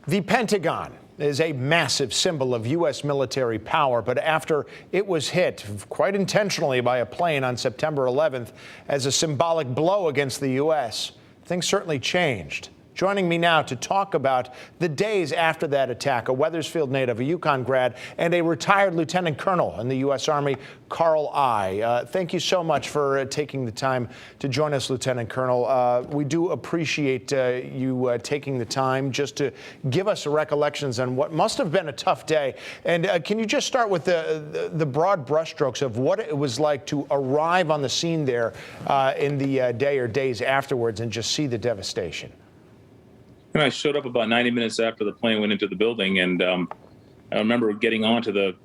The Pentagon is a massive symbol of U.S. military power, but after it was hit quite intentionally by a plane on September 11th as a symbolic blow against the U.S., things certainly changed. Joining me now to talk about the days after that attack, a Wethersfield native, a Yukon grad, and a retired lieutenant colonel in the U.S. Army, Carl Eye. Thank you so much for taking the time to join us, Lieutenant Colonel. We do appreciate you taking the time just to give us recollections on what must have been a tough day. And can you just start with the broad brushstrokes of what it was like to arrive on the scene there in the day or days afterwards and just see the devastation? And I showed up about 90 minutes after the plane went into the building, and I remember getting onto the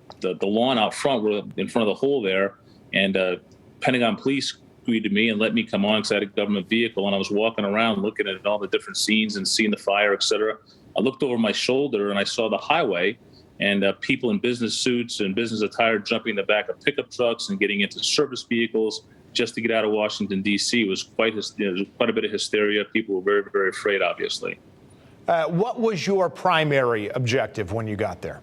lawn out front, in front of the hole there, and Pentagon police greeted me and let me come on because I had a government vehicle, and I was walking around looking at all the different scenes and seeing the fire, et cetera. I looked over my shoulder and I saw the highway and people in business suits and business attire jumping in the back of pickup trucks and getting into service vehicles just to get out of Washington, D.C. It was quite a bit of hysteria. People were very, very afraid, obviously. What was your primary objective when you got there?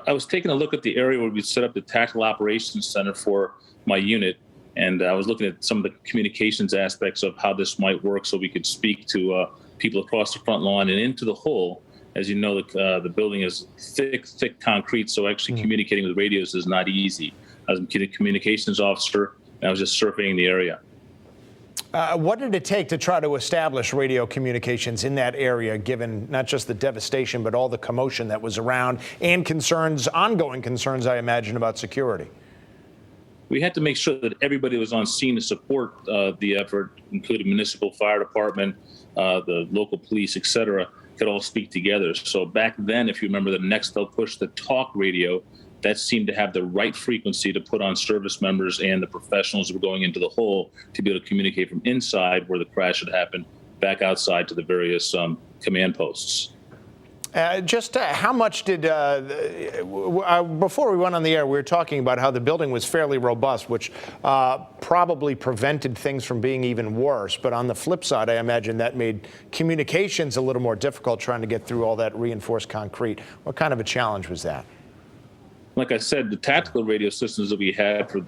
I was taking a look at the area where we set up the Tactical Operations Center for my unit, and I was looking at some of the communications aspects of how this might work so we could speak to people across the front lawn and into the hole. As you know, the building is thick concrete, so actually communicating with radios is not easy. I was a communications officer, and I was just surveying the area. What did it take to try to establish radio communications in that area, given not just the devastation, but all the commotion that was around and ongoing concerns, I imagine, about security? We had to make sure that everybody was on scene to support the effort, including municipal fire department, the local police, et cetera, could all speak together. So back then, if you remember, the Nextel push the talk radio, that seemed to have the right frequency to put on service members and the professionals who were going into the hole to be able to communicate from inside where the crash had happened back outside to the various command posts. How much did, before we went on the air, we were talking about how the building was fairly robust, which probably prevented things from being even worse. But on the flip side, I imagine that made communications a little more difficult trying to get through all that reinforced concrete. What kind of a challenge was that? Like I said, the tactical radio systems that we had for,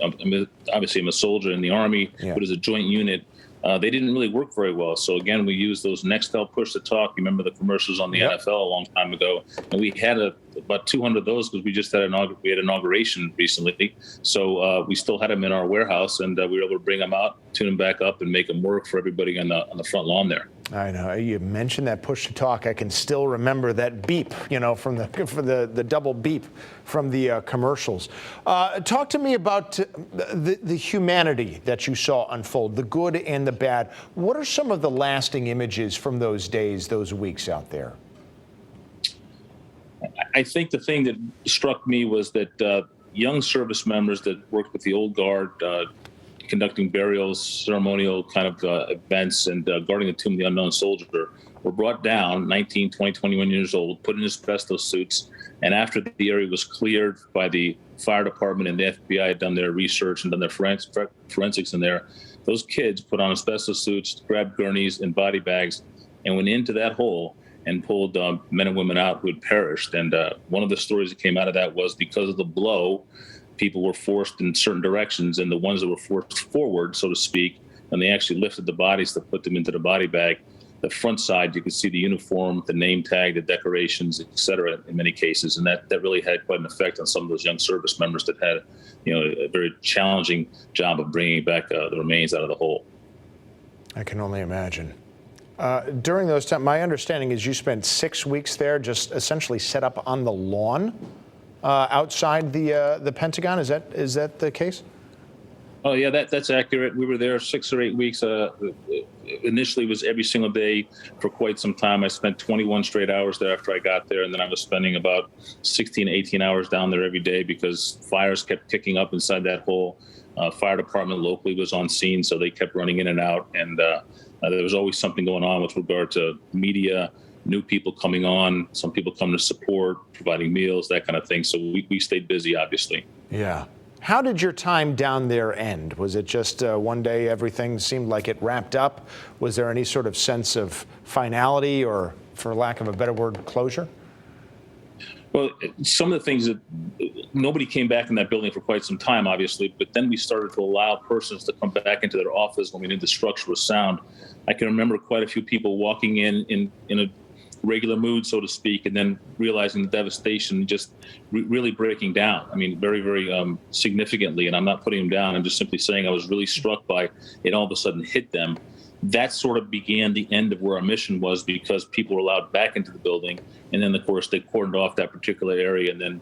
obviously I'm a soldier in the Army, but as a joint unit, they didn't really work very well. So again, we used those Nextel push to talk. You remember the commercials on the NFL a long time ago, and we had about 200 of those because we just had inauguration recently. So we still had them in our warehouse, and we were able to bring them out, tune them back up, and make them work for everybody on the front lawn there. I know you mentioned that push to talk. I can still remember that beep, from the double beep from the commercials. Talk to me about the humanity that you saw unfold, the good and the bad. What are some of the lasting images from those days, those weeks out there? I think the thing that struck me was that young service members that worked with the old guard, conducting burials, ceremonial kind of events, and guarding the tomb of the unknown soldier, were brought down, 19, 20, 21 years old, put in asbestos suits, and after the area was cleared by the fire department and the FBI had done their research and done their forensics in there, those kids put on asbestos suits, grabbed gurneys and body bags, and went into that hole and pulled men and women out who had perished. And one of the stories that came out of that was because of the blow, people were forced in certain directions, and the ones that were forced forward, so to speak, and they actually lifted the bodies to put them into the body bag. The front side, you could see the uniform, the name tag, the decorations, et cetera, in many cases. And that really had quite an effect on some of those young service members that had, a very challenging job of bringing back the remains out of the hole. I can only imagine. During those times, my understanding is you spent 6 weeks there, just essentially set up on the lawn outside the Pentagon. Is that the case? Oh yeah, that's accurate. We were there 6 or 8 weeks. Initially, it was every single day for quite some time. I spent 21 straight hours there after I got there, and then I was spending about 16, 18 hours down there every day because fires kept kicking up inside that hole. Fire department locally was on scene, so they kept running in and out, and there was always something going on with regard to media, new people coming on, some people coming to support, providing meals, that kind of thing. So we stayed busy, obviously. Yeah. How did your time down there end? Was it just one day everything seemed like it wrapped up? Was there any sort of sense of finality or for lack of a better word, closure? Well, some of the things that nobody came back in that building for quite some time, obviously, but then we started to allow persons to come back into their office when we knew the structure was sound. I can remember quite a few people walking in a regular mood, so to speak, and then realizing the devastation, just really breaking down. I mean, very, very significantly. And I'm not putting them down. I'm just simply saying I was really struck by it all of a sudden hit them. That sort of began the end of where our mission was, because people were allowed back into the building. And then, of course, they cordoned off that particular area. And then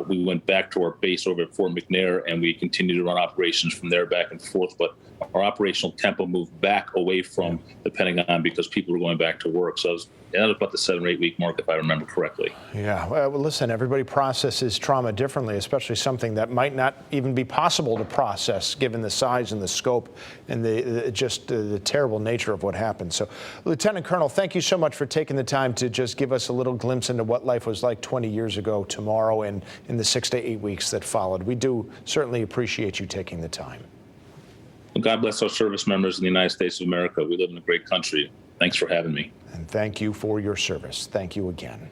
we went back to our base over at Fort McNair, and we continued to run operations from there back and forth. But our operational tempo moved back away from the Pentagon because people were going back to work. So that was about the 7 or 8 week mark, if I remember correctly. Yeah, well, listen, everybody processes trauma differently, especially something that might not even be possible to process given the size and the scope and the terrible nature of what happened. So, Lieutenant Colonel, thank you so much for taking the time to just give us a little glimpse into what life was like 20 years ago tomorrow and in the 6 to 8 weeks that followed. We do certainly appreciate you taking the time. Well, God bless our service members in the United States of America. We live in a great country. Thanks for having me. And thank you for your service. Thank you again.